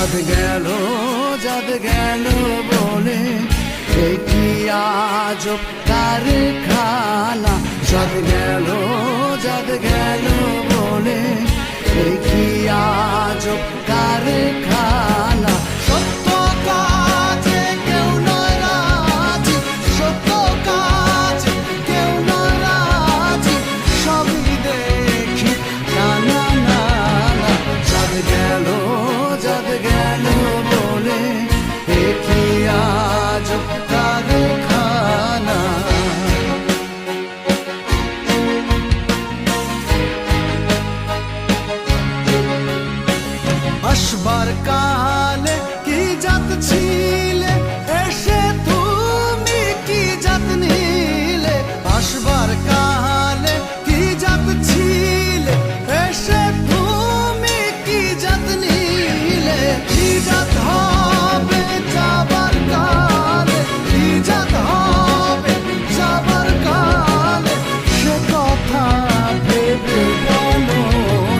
চাঁদ গেল বলে কি আজব কারখানা। চাঁদ গেল বলে কি আজব কারখানা। সত্য কাজে কেউ নয় রাজি, সত্য কাজে কেউ নয় রাজি, সবই দেখি না না না না। চাঁদ গেল বলে কি আজব কারখানা। আসবার কালে কি জাত ছিলে, এসে তুমি কি জাত নিলে। আসবার কালে কি জাত ছিলে, এসে তুমি কি জাত নিলে। কি জাত হবে যাবার কালে, কি জাত হবে যাবার কালে, সে কথা ভেবে বলো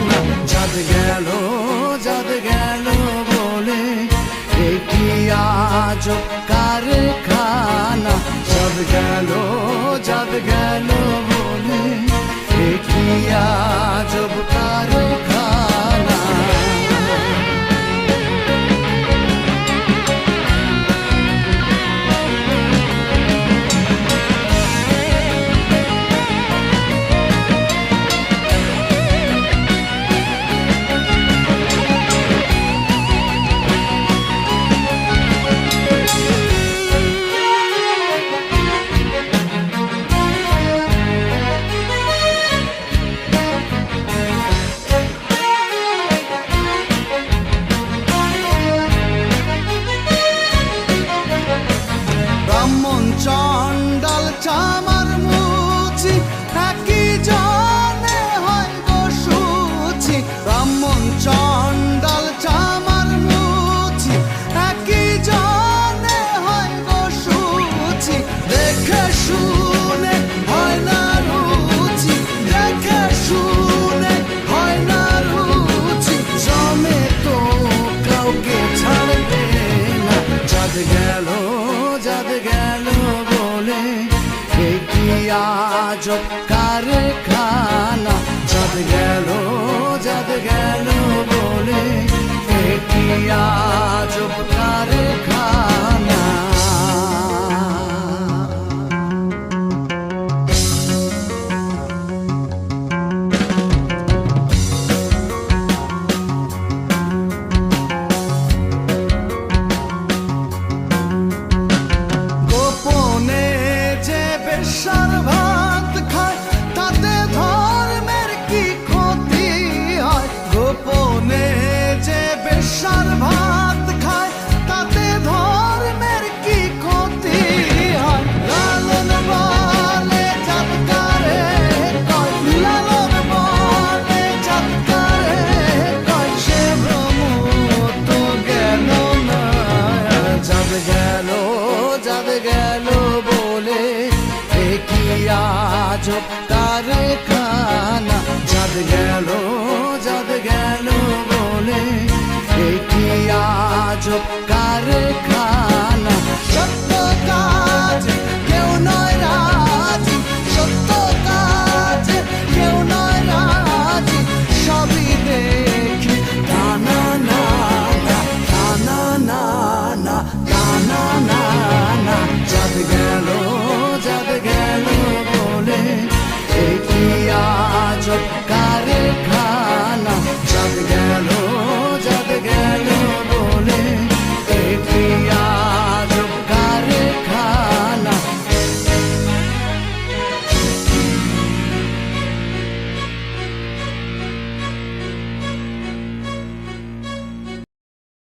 না। চাঁদ গেল বলে কি আজব কারখানা। চাঁদ গেল বলে কি আজব কারখানা। চণ্ডাল চামার মুচি একই জনে হয় গো সুচি। ব্রাহ্মণ চণ্ডাল চামার মুচি একই জনে হয় গো সুচি। দেখে শুনে হয় না রুচি, দেখে শুনে হয় না রুচি, জমে তো কাউকে ছাড়বে না। চাঁদ গেল বলে কি আজব কারখানা। চাঁদ গেল বলে কি আজব কারখানা। বেশ্যার ভাত খায় তাতে ধর্মের কি ক্ষতি হয়। গোপনে যে বেশ্যার ভাত খায় তাতে ধর্মের কি ক্ষতি হয়। লালন বলে জাতকারে কয়, লালন বলে জাতকারে কয়, সে ভ্রম তো গেল না। চাঁদ গেল বলে কি আজব কারখানা। চাঁদ গেল